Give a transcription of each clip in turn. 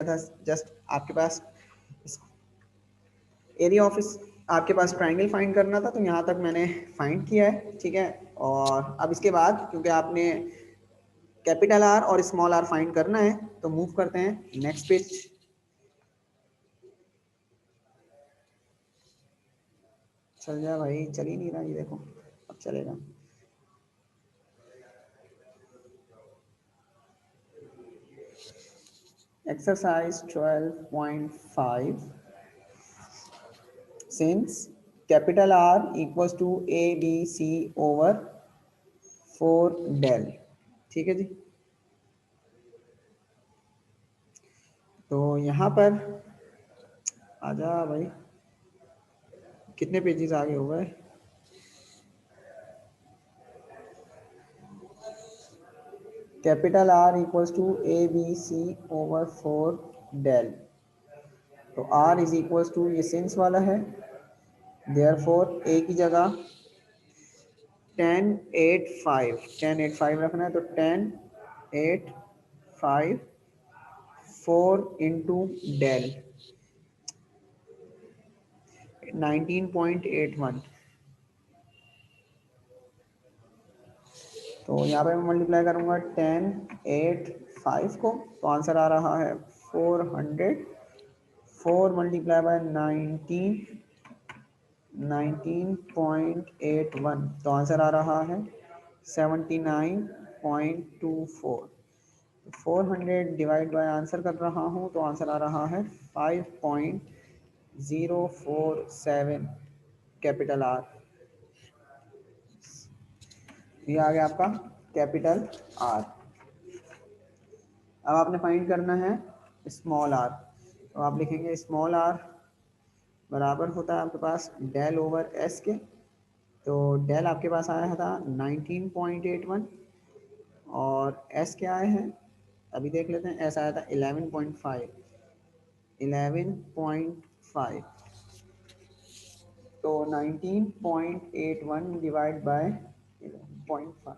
था जस्ट आपके पास area of आपके पास ट्राइंगल फाइंड करना था, तो यहाँ तक मैंने फाइंड किया है, ठीक है। और अब इसके बाद क्योंकि आपने कैपिटल आर और स्मॉल आर फाइंड करना है, तो मूव करते हैं नेक्स्ट पेज। चल जा भाई, चल ही नहीं रहा ये, देखो अब चलेगा। Exercise 12.5, since capital R equals to A B C over 4 del, ठीक है जी। तो यहाँ पर आजा भाई, कितने पेजेस आगे हो गए। Capital R equals to A B C over 4 del, तो आर इज इक्वल्स टू ये सिंस वाला है, देयरफॉर ए की जगह 10 8 5 रखना है, तो 10 8 5 4 इंटू डेल 19.81। तो यहाँ पे मैं मल्टीप्लाई करूँगा 10 8 5 को, तो आंसर आ रहा है 400। 4 मल्टीप्लाई बाय 19.81, तो आंसर आ रहा है 79.24। 400 डिवाइड बाय आंसर कर रहा हूँ, तो आंसर आ रहा है 5.047 कैपिटल आर। ये आ गया आपका कैपिटल आर। अब आपने फाइंड करना है स्मॉल आर, तो आप लिखेंगे स्मॉल आर बराबर होता है आपके पास डेल ओवर एस के। तो डेल आपके पास आया था 19.81, और एस क्या आए हैं अभी देख लेते हैं। एस आया था 11.5। 11.5, तो 19.81 divide by 11.5,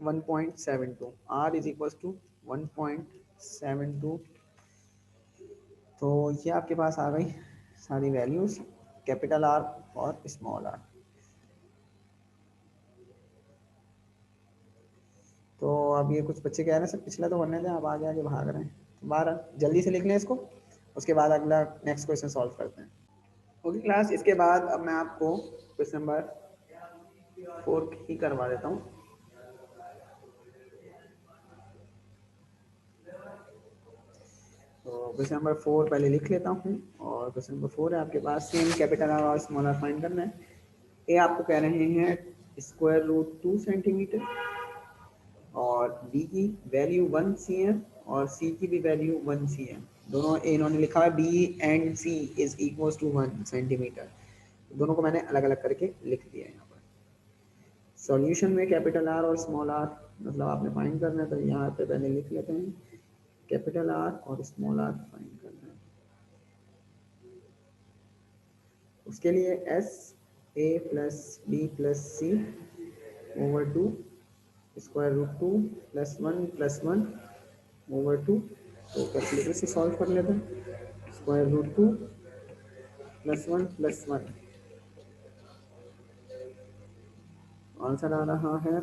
1.72। R is equal to 1.72। तो ये आपके पास आ गई सारी वैल्यूज, कैपिटल आर और स्मॉल आर। तो अब ये कुछ बच्चे कह रहे हैं सर पिछला तो करने दें, आप आगे आगे भाग रहे हैं, तो 12 जल्दी से लिख लें इसको, उसके बाद अगला नेक्स्ट क्वेश्चन सॉल्व करते हैं। ओके क्लास, इसके बाद अब मैं आपको क्वेश्चन नंबर 4 ही करवा देता हूँ। तो क्वेश्चन नंबर 4 पहले लिख लेता हूँ, और क्वेश्चन नंबर 4 है आपके पास, सेम कैपिटल आर और स्मॉल आर फाइंड करना है। ए आपको कह रहे हैं स्क्वायर रूट 2 सेंटीमीटर, और बी की वैल्यू 1 cm, और सी की भी वैल्यू 1 cm। दोनों इन्होंने लिखा है B and C is equal to 1 centimetre, दोनों को मैंने अलग अलग करके लिख दिया है यहाँ पर। सॉल्यूशन में कैपिटल आर और स्मॉल आर मतलब आपने फाइंड करना है, तो यहाँ पे पहले लिख लेते हैं कैपिटल आर और स्मॉल आर फाइंड करना है। उसके लिए S A plus B plus C over 2 square root 2 plus one over 2। तो कैलकुलेटर से सॉल्व कर लेते हैं। Square root 2 plus one, answer आ रहा है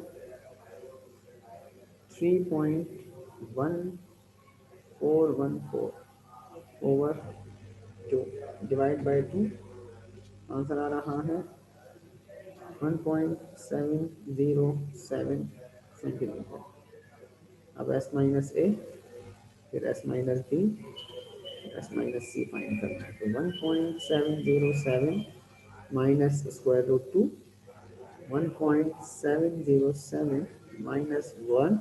3.1414 ओवर 2 डिवाइड बाई 2, आंसर आ रहा है 1.707 सेंटीमीटर। अब एस माइनस ए, फिर S minus B, S minus C find करना है। तो 1.707 minus square root 2, 1.707 minus 1,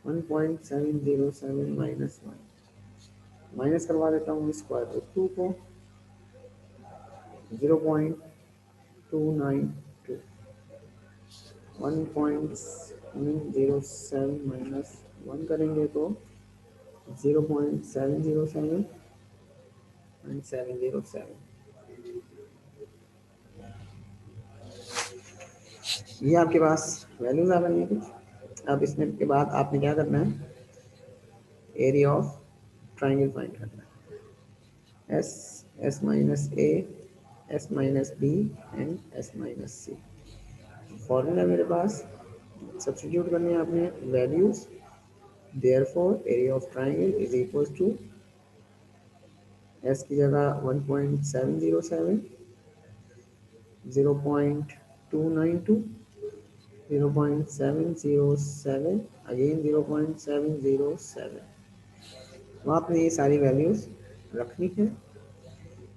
1.707 minus 1, minus करवा देता हूँ स्क्वायर रूट 2 को, 0.292, 1.707 माइनस 1 करेंगे तो 0.707। ये आपके पास वैल्यूज आ रही है कुछ। अब इसमें के बाद आपने क्या करना है, एरिया ऑफ ट्राइंगल फाइंड करना है, S S minus A S minus B and S minus C. Formula मेरे पास, सब्स्टिट्यूट करनी है आपने values, therefore area of triangle is equal to S की जगह 1.707, 0.292, 0.707, अगेन 0.707। तो आपने ये सारी वैल्यूज रखनी है।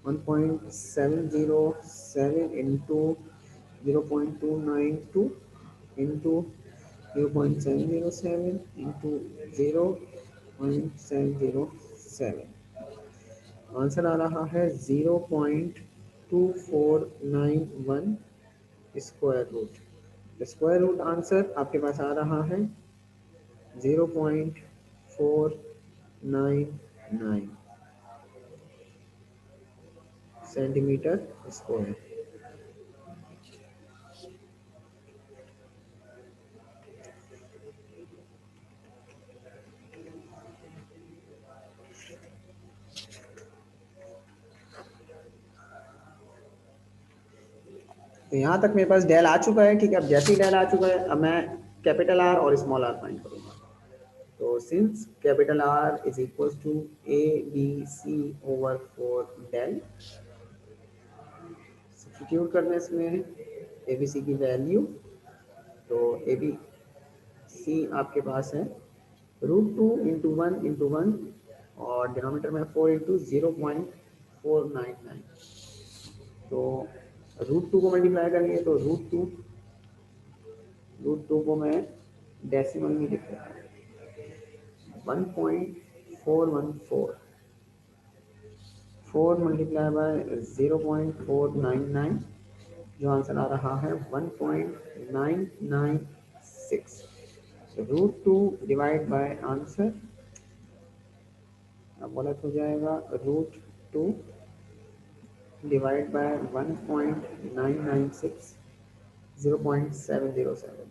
1.707 इंटू 0.292 इंटू 0.707 इंटू 0.707, आंसर आ रहा है 0.2491 square root. Square root answer आपके पास आ रहा है 0.499 सेंटीमीटर स्क्वायर। तो यहाँ तक मेरे पास डेल आ चुका है, ठीक है। अब जैसे ही डेल आ चुका है, अब मैं कैपिटल आर और स्मॉल आर फाइंड करूँगा। तो since capital R is equal to A B C over 4 del, substitute करने इसमें ए बी सी की वैल्यू, तो ए बी सी आपके पास है √2 इंटू 1 और डिनोमीटर में 4 इंटू 0.499। तो √2 को मल्टीप्लाई करेंगे तो √2 को मैं डेसिमल में लिख रहा हूँ 1.414, 4 मल्टीप्लाई बाय 0.499, जो आंसर आ रहा है 1.996। √2 डिवाइड बाय आंसर, अब गलत हो जाएगा, √2 डिवाइड बाय 1.996, 0.707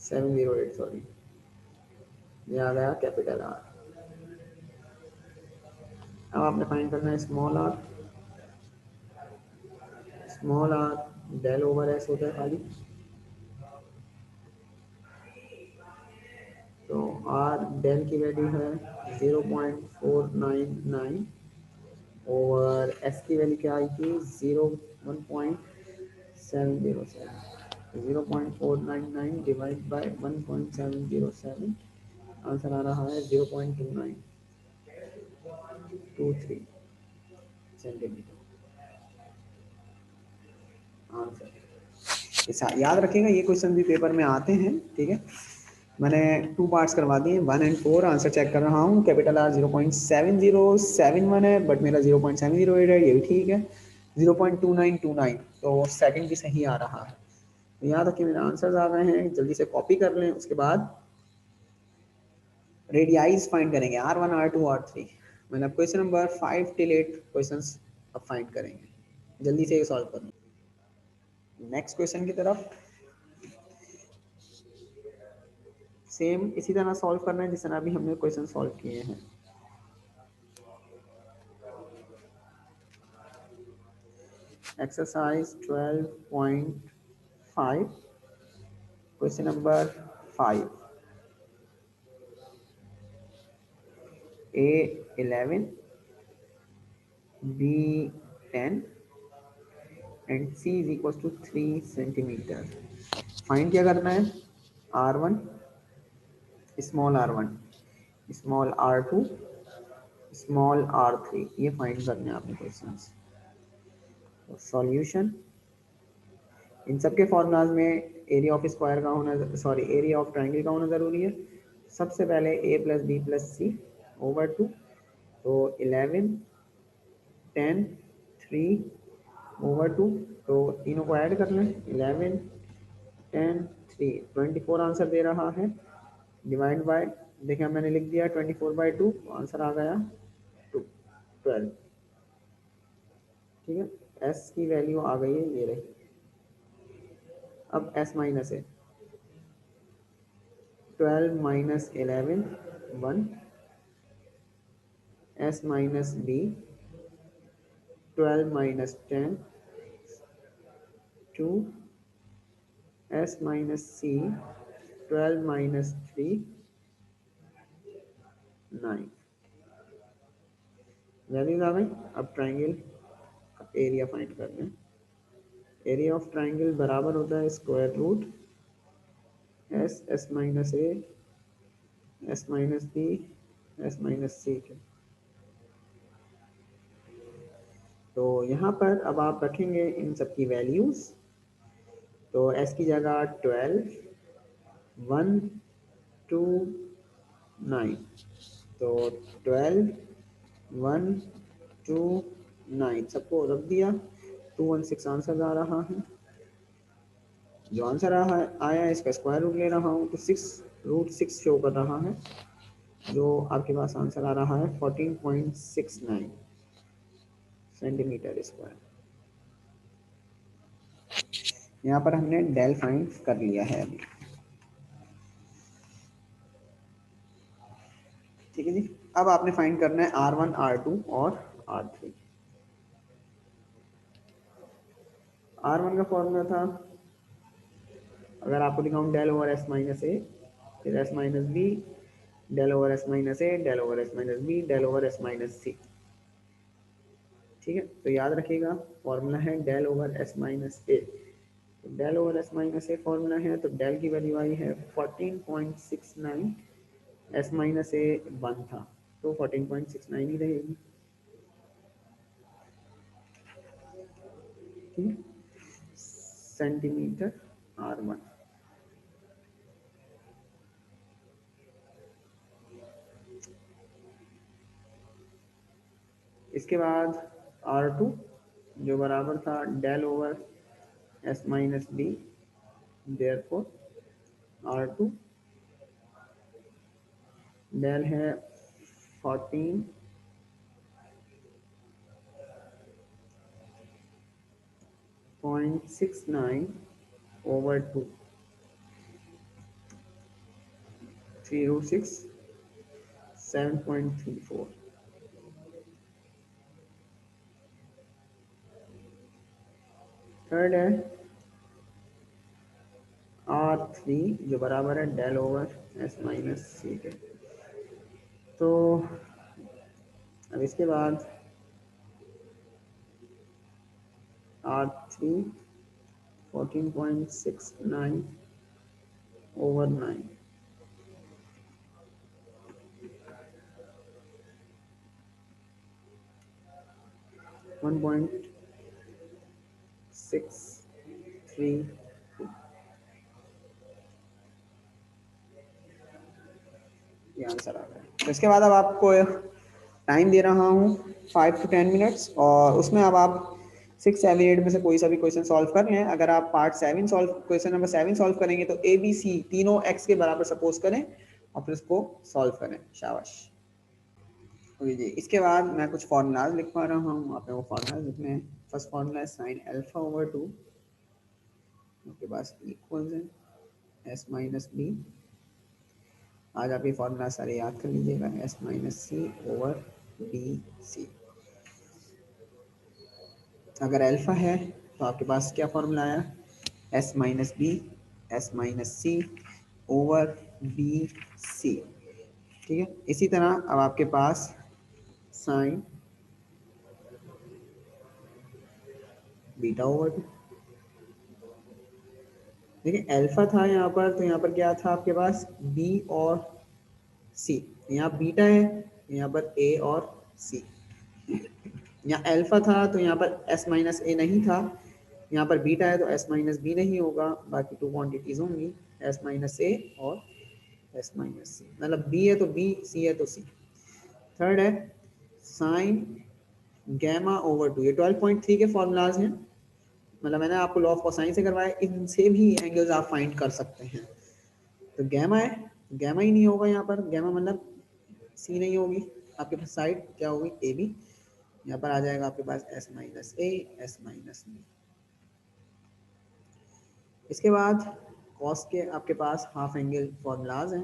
708, सॉरी, ये आ गया कैपिटल आर। अब आपने फाइंड करना है small R. Small R del over S होता है खाली, तो आर डेल की वैल्यू है 0.499 और एस की वैल्यू क्या आई थी 1.707, 0.499 डिवाइड बाय 1.707, आंसर आ रहा है 0.2923 सेंटीमीटर आंसर। याद रखिएगा ये क्वेश्चन भी पेपर में आते हैं, ठीक है। मैंने 2 पार्ट्स करवा दिए, 1 एंड 4। आंसर चेक कर रहा हूँ, कैपिटल आर 0.7071 है बट मेरा 0.708 है, ये भी ठीक है। 0.2929, तो सेकंड भी सही आ रहा है। तो याद रखिए मेरे आंसर्स आ गए हैं, जल्दी से कॉपी कर लें। उसके बाद रेडियाइज फाइंड करेंगे, R1 R2 R3। मतलब क्वेश्चन नंबर 5 till 8 क्वेश्चंस अब फाइंड करेंगे, जल्दी से ये सॉल्व करें। नेक्स्ट क्वेश्चन की तरफ सेम इसी तरह सॉल्व करना है जिस तरह अभी हमने क्वेश्चन सॉल्व किए हैं। Exercise 12.5, question number 5, A11, B10 and C is equal to 3 centimetre. Find क्या करना है, R1, small R1, small R2, small R3, ये फाइंड करने हैं आपने क्वेश्चंस। सॉल्यूशन, इन सबके फॉर्मूलाज में एरिया ऑफ स्क्वायर का होना, सॉरी एरिया ऑफ ट्राइंगल का होना ज़रूरी है। सबसे पहले a plus B plus C over 2, तो 11 10 3 ओवर 2, तो तीनों को ऐड कर लें, 11 10 3 24 आंसर दे रहा है। डिवाइड बाय, देखिए मैंने लिख दिया 24/2, आंसर आ गया 12। ठीक है, एस की वैल्यू आ गई है, ये रही। अब एस माइनस है, 12 minus 11 1, S minus B 12 minus 10 two S minus C 12 minus 3 9 values आ गई। अब ट्राइंगल का एरिया फाइंड कर रहे हैं। एरिया ऑफ ट्राइंगल बराबर होता है square root S S minus A S minus B S minus C के। तो यहाँ पर अब आप रखेंगे इन सब की वैल्यूज। तो एस की जगह 12 1 2 9। तो 12 1 2 9 सबको रख दिया। 216 आंसर आ रहा है। जो आंसर आया है इसका स्क्वायर रूट ले रहा हूँ तो 6 रूट 6 शो कर रहा है। जो आपके पास आंसर आ रहा है 14.69 सेंटीमीटर स्क्वायर। यहाँ पर हमने डेल फाइंड कर लिया है अभी। ठीक है जी। अब आपने फाइंड करना है R1 R2 और R3। R1 का फॉर्मूला था, अगर आपको दिखाऊं, del over S minus A फिर S minus B del over S minus A del over S minus B del over S minus C. ठीक है, तो याद रखिएगा फॉर्मूला है del over S minus A. तो del over S minus A formula है, तो डेल की वैल्यू आई है 14.69। एस माइनस ए 1 था तो 14.69 ही रहेगी। ठीक है, सेंटीमीटर R1। इसके बाद R2 जो बराबर था del over S minus B, therefore R2 del है 14.69 ओवर 2 3 रूट 6 7.34। थर्ड है R3 जो बराबर है del over S minus C के। तो अब इसके बाद R3 14.69 ओवर 9 1.632। ये आंसर आ गया। तो इसके बाद अब आपको टाइम दे रहा हूँ 5 to 10 मिनट्स, और उसमें अब आप 6 7 8 में से कोई सा भी क्वेश्चन सॉल्व कर लें। अगर आप क्वेश्चन नंबर 7 सॉल्व करेंगे तो ए बी सी तीनों एक्स के बराबर सपोज करें और फिर उसको सॉल्व करें। शाबाश। ओके जी, इसके बाद मैं कुछ फार्मूलाज लिख पा रहा हूँ, आपने वो फार्मूलाज लिखने हैं। फर्स्ट फार्मूला है साइन अल्फा ओवर 2, आपके पास इक्वल्स है एस माइनस बी। आज आप ये फार्मूला सारे याद कर लीजिएगा, S minus C over B C. अगर अल्फा है तो आपके पास क्या फॉर्मूला आया, S minus B S minus C over B C. ठीक है, इसी तरह अब आपके पास साइन बीटा ओवर 2। देखिए अल्फा था यहाँ पर, तो यहाँ पर क्या था आपके पास बी और सी। यहाँ बीटा है, यहाँ पर ए और सी। यहाँ अल्फा था तो यहाँ पर एस माइनस ए नहीं था, यहाँ पर बीटा है तो एस माइनस बी नहीं होगा, बाकी 2 क्वांटिटीज होंगी एस माइनस ए और एस माइनस सी। मतलब बी है तो बी, सी है तो सी। थर्ड है साइन गैमा ओवर 2। ये 12.3 के फॉर्मूलाज हैं, मतलब मैंने आपको लॉ ऑफ कोसाइन से करवाया, इनसे भी एंगल्स आप फाइंड कर सकते हैं। तो गैमा है, गैमा ही नहीं होगा यहाँ पर, गैमा मतलब सी नहीं होगी, आपके पास साइड क्या होगी ए बी। यहाँ पर आ जाएगा आपके पास S minus A S minus B. इसके बाद कॉस के आपके पास हाफ एंगल फॉर्मूलाज हैं।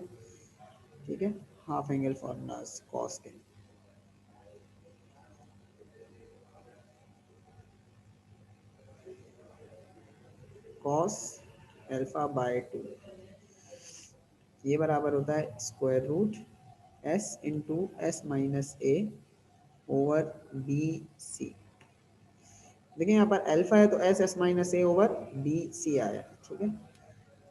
ठीक है, हाफ एंगल फॉर्मूलाज कॉस के। कॉस अल्फा बाय 2, ये बराबर होता है square root S into S minus A over B C. देखिए यहाँ पर अल्फा है तो S S minus A over B C आया, ठीक है।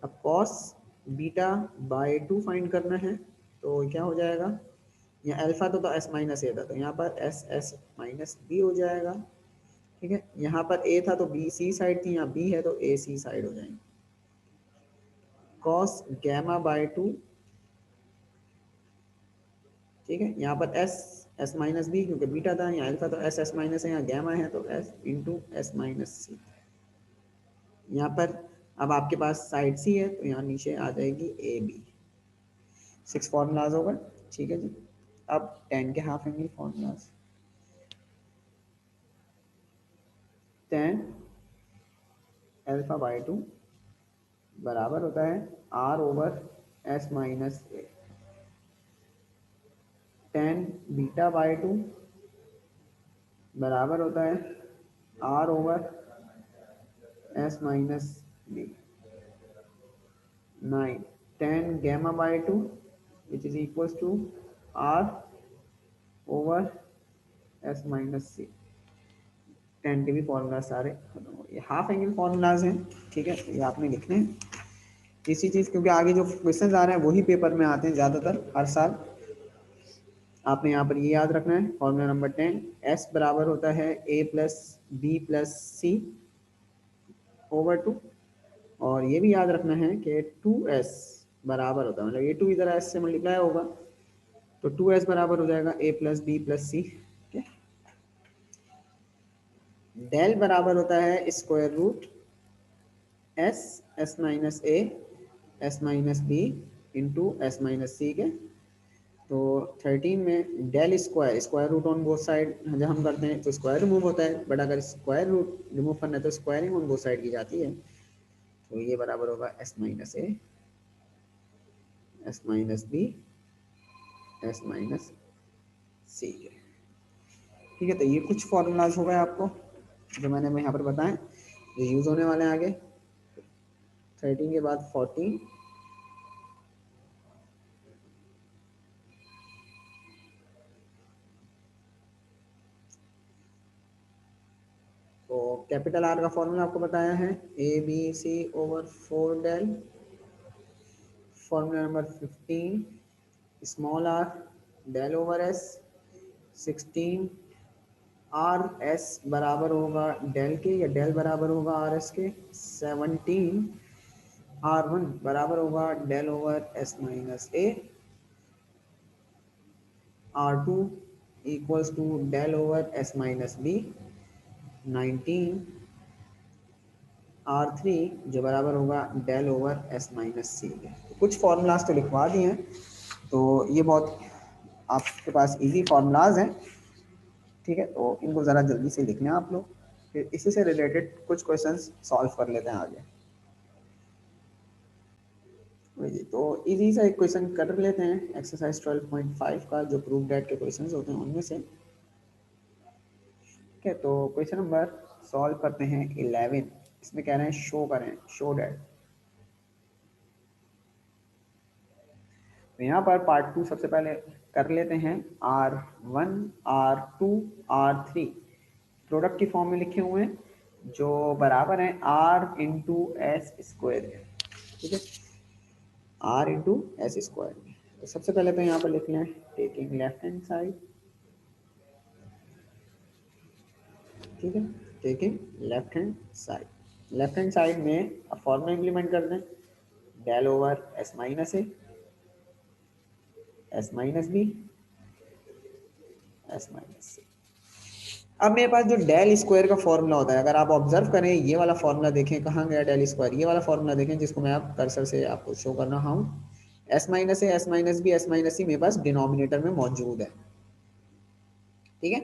अब कॉस बीटा बाय 2 फाइंड करना है, तो क्या हो जाएगा, यहाँ अल्फा तो एस माइनस ए था, तो यहाँ पर एस एस माइनस बी हो जाएगा, ठीक है। यहाँ पर ए था तो बी सी साइड थी, यहाँ बी है तो ए सी साइड हो जाएंगे। कॉस गैमा बाय 2, ठीक है। यहाँ पर एस एस माइनस बी क्योंकि बीटा था, यहाँ अल्फा तो एस एस माइनस है, यहाँ गैमा है तो एस इंटू एस माइनस सी। यहाँ पर अब आपके पास साइड सी है तो यहाँ नीचे आ जाएगी ए बी। 6 फॉर्मूलाज होगा, ठीक है जी। अब 10 के half angle formulas, 10 alpha by 2 बराबर होता है R over S minus A. 10 beta by 2 बराबर होता है R over S minus B. 9 10 gamma by 2 which is equals to r over s minus c। 10 के भी फॉर्मूला सारे खत्म हो गए, हाफ एंगल फॉर्मूलाज हैं, ठीक है। ये आपने लिखने हैं इसी चीज़, क्योंकि आगे जो क्वेश्चन आ रहे हैं वही पेपर में आते हैं ज़्यादातर हर साल। आपने यहाँ पर ये याद रखना है फॉर्मूला नंबर 10, s बराबर होता है a plus B plus C over 2, और ये भी याद रखना है कि 2s बराबर होता है, मतलब ये 2 इधर s से मल्टीप्लाई होगा तो 2s बराबर हो जाएगा a plus B plus C. Del बराबर होता है square root S S minus A S minus B into S minus C के। तो 13 में del square, square root on both side जब हम करते हैं तो स्क्वायर रिमूव होता है, बट अगर स्क्वायर रूट रिमूव करना है तो स्क्वायरिंग ऑन बोथ साइड की जाती है। तो ये बराबर होगा S minus A S minus B S minus C के, ठीक है। तो ये कुछ फॉर्मूलाज हो गए आपको जो मैंने यहाँ पर बताएं, जो यूज़ होने वाले हैं आगे। 13 के बाद 14, तो कैपिटल आर का फॉर्मूला आपको बताया है A B C over 4 del. Formula number 15 small R del over S 16 R S बराबर होगा डेल के, या डेल बराबर होगा आर एस के। 17 आर वन बराबर होगा del over S minus A. R two equals to del over S minus B. 19 R3 जो बराबर होगा del over S minus C के। कुछ फॉर्मूलाज तो लिखवा दिए हैं, तो ये बहुत आपके पास इजी फॉर्मूलाज हैं, ठीक है। तो इनको ज़रा जल्दी से लिखना है आप लोग, फिर इसी से रिलेटेड कुछ क्वेश्चंस सॉल्व कर लेते हैं आगे। तो इजी सा एक क्वेश्चन कर लेते हैं एक्सरसाइज 12.5 का, जो प्रूफ डेट के क्वेश्चंस होते हैं उनमें से, ठीक है। तो क्वेश्चन नंबर सॉल्व करते हैं 11। इसमें कह रहे हैं शो करें, शो डेट। तो यहाँ पर पार्ट 2 सबसे पहले कर लेते हैं। R1 R2 R3 प्रोडक्ट की फॉर्म में लिखे हुए हैं, जो बराबर है R इंटू एस स्क्वायर है, ठीक है। R into S square. तो सबसे पहले तो यहाँ पर लिख लें टेकिंग लेफ्ट हैंड साइड, ठीक है। Taking left hand side, left hand side में अब फॉर्मूला इम्प्लीमेंट कर दें, del over S minus A S minus B S minus C. अब मेरे पास जो डेल स्क्वायर का फॉर्मूला होता है, अगर आप ऑब्जर्व करें ये वाला फॉर्मूला देखें, कहाँ गया डेल स्क्वायर, ये वाला फॉर्मूला देखें जिसको मैं आप कर्सर से आपको शो कर रहा हूँ। S minus A S minus B S minus C मेरे पास डिनोमिनेटर में मौजूद है, ठीक है।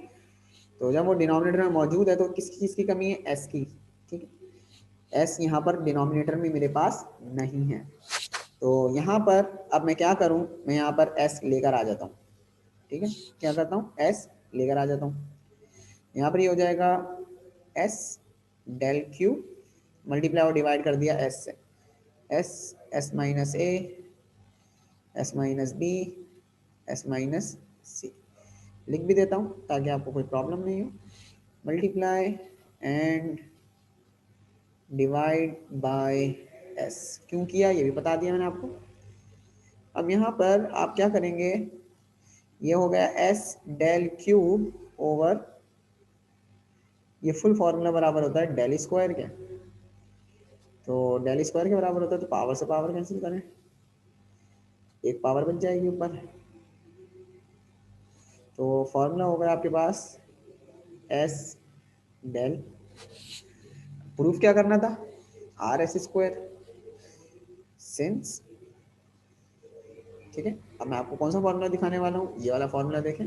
तो जब वो डिनोमिनेटर में मौजूद है तो किस चीज़ की कमी है, एस की, ठीक है। एस यहाँ पर डिनोमिनेटर में मेरे पास नहीं है, तो यहाँ पर अब मैं क्या करूँ, मैं यहाँ पर एस लेकर आ जाता हूँ, ठीक है। क्या करता हूँ, एस लेकर आ जाता हूँ। यहाँ पर ये हो जाएगा एस डेल क्यू मल्टीप्लाई और डिवाइड कर दिया एस से, S S minus A, S minus B, S minus C. लिख भी देता हूँ ताकि आपको कोई प्रॉब्लम नहीं हो। Multiply and divide by S क्यों किया ये भी बता दिया मैंने आपको। अब यहाँ पर आप क्या करेंगे, ये हो गया एस डेल क्यूब ओवर, ये फुल फॉर्मूला बराबर होता है डेल स्क्वायर के, तो डेल स्क्वायर के बराबर होता है तो पावर से पावर कैंसिल करें, एक पावर बच जाएगी ऊपर। तो फॉर्मूला हो गया आपके पास एस डेल, प्रूफ क्या करना था, आर एस स्क्वायर सिंस, ठीक है। अब मैं आपको कौन सा फॉर्मूला दिखाने वाला हूँ, ये वाला फॉर्मूला देखें।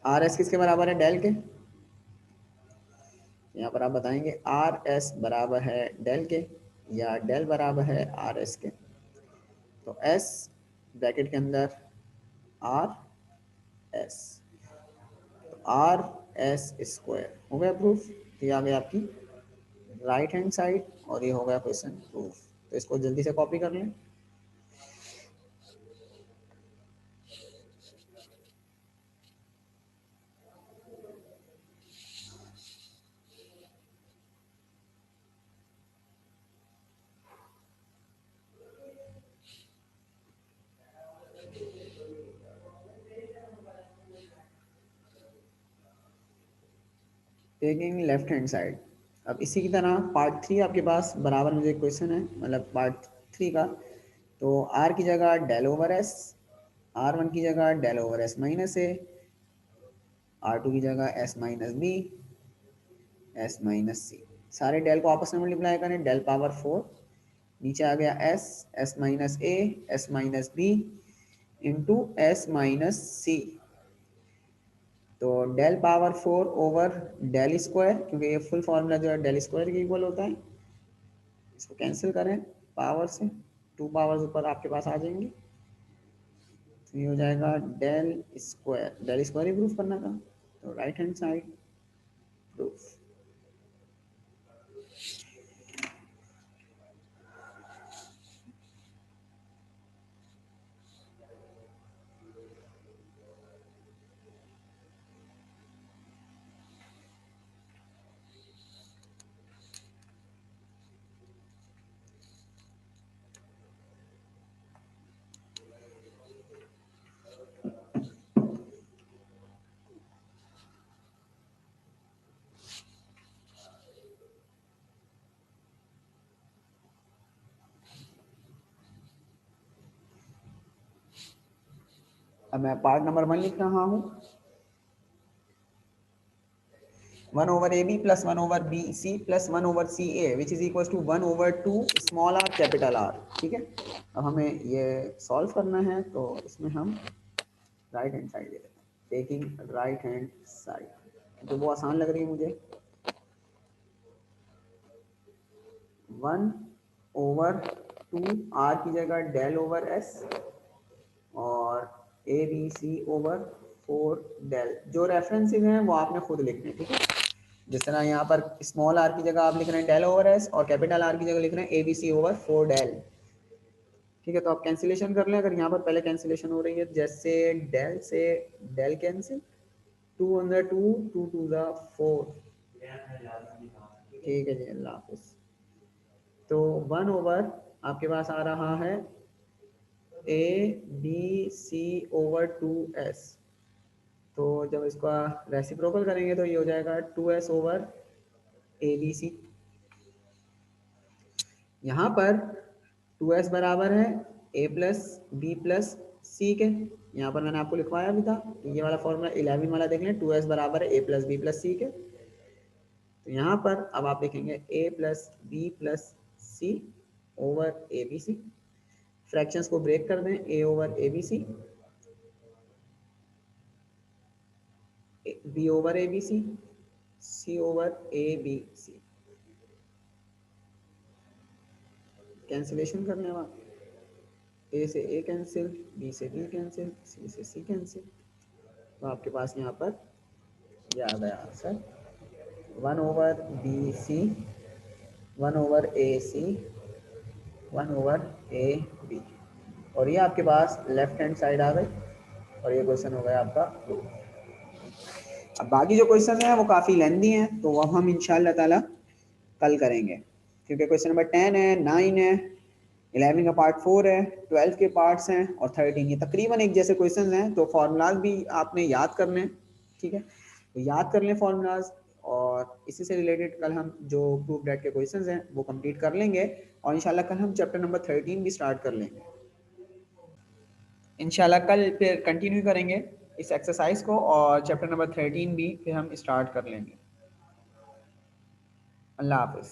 आर एस किसके बराबर है, डेल के। यहाँ पर आप बताएंगे आर एस बराबर है डेल के या डेल बराबर है आर एस के। तो एस ब्रैकेट के अंदर R S, R S square हो गया प्रूफ। तो ये आ गया आपकी राइट हैंड साइड और ये हो गया क्वेश्चन प्रूफ। तो इसको जल्दी से कॉपी कर लें। Taking left hand side. अब इसी की तरह पार्ट 3 आपके पास बराबर मुझे क्वेश्चन है, मतलब पार्ट 3 का। तो आर की जगह del over S, R one की जगह del over S minus A, R two की जगह S minus B, S minus C. सारे डेल को आपस में मल्टीप्लाई करें, डेल पावर 4, नीचे आ गया S, S minus A, S minus B into S minus C. तो del power 4 over del square, क्योंकि ये फुल फॉर्मूला जो है डेल स्क्वायर के इक्वल होता है, इसको कैंसिल करें पावर से, टू पावर्स ऊपर आपके पास आ जाएंगी। तो ये हो जाएगा डेल स्क्वायर, डेल स्क्वायर ही प्रूफ करना था, तो राइट हैंड साइड प्रूफ। अब मैं पार्ट नंबर 1 लिख रहा हूँ, 1 over A B plus 1 over B C plus 1 over C A which is equal to 1 over 2 small R capital R, ठीक है। अब हमें ये सॉल्व करना है, तो इसमें हम राइट हैंड साइड ले लेते हैं, टेकिंग राइट हैंड साइड, तो वो आसान लग रही है मुझे। 1 ओवर 2 आर की जगह डेल ओवर एस और A B C over 4 del. जो रेफरेंसेस हैं वो आपने खुद लिखने हैं, ठीक है। जिस तरह यहाँ पर स्मॉल आर की जगह आप लिख रहे हैं डेल ओवर एस और कैपिटल आर की जगह लिख रहे हैं A B C over 4 del, ठीक है। तो आप कैंसिलेशन कर लें, अगर यहाँ पर पहले कैंसिलेशन हो रही है, जैसे डेल से डेल कैंसिल, 2 अंदर 2, 2 टू ज़ा 4, ठीक है जी, अल्लाह हाफिज। तो 1 ओवर आपके पास आ रहा है A B C over 2s, तो जब इसका रेसिप्रोकल करेंगे तो ये हो जाएगा 2s ओवर ए बी सी। यहाँ पर 2s बराबर है a plus B plus C के, यहाँ पर मैंने आपको लिखवाया भी था, ये वाला फॉर्मूला 11 वाला देख लें, 2s बराबर है a plus B plus C के। तो यहाँ पर अब आप लिखेंगे a plus B plus C over A B C, fractions को ब्रेक कर दें, a over A B C, B over A B C, C over A B C, cancellation करने बाद ए से ए कैंसिल, बी से B cancel, C से C cancel, तो आपके पास यहाँ पर यह आ गया आंसर 1 ओवर बी सी 1/AC 1/AB, और ये आपके पास लेफ्ट हैंड साइड आ गई और ये क्वेश्चन हो गया आपका प्रूफ। अब बाकी जो क्वेश्चन हैं वो काफ़ी लेंदी हैं, तो वो हम इंशाल्लाह ताला कल करेंगे, क्योंकि क्वेश्चन नंबर 10 है, 9 है, 11 का पार्ट 4 है, 12 के पार्ट्स हैं और 13, ये तकरीबन एक जैसे क्वेश्चन हैं। तो फार्मूलाज भी आपने याद करने हैं, ठीक है, तो याद कर लें फार्मूलाज, और इसी से रिलेटेड कल हम जो प्रूफ डेट के क्वेश्चंस हैं वो कंप्लीट कर लेंगे, और इंशाल्लाह कल हम चैप्टर नंबर 13 भी स्टार्ट कर लेंगे। इंशाल्लाह कल फिर कंटिन्यू करेंगे इस एक्सरसाइज को, और चैप्टर नंबर 13 भी फिर हम स्टार्ट कर लेंगे। अल्लाह हाफिज़।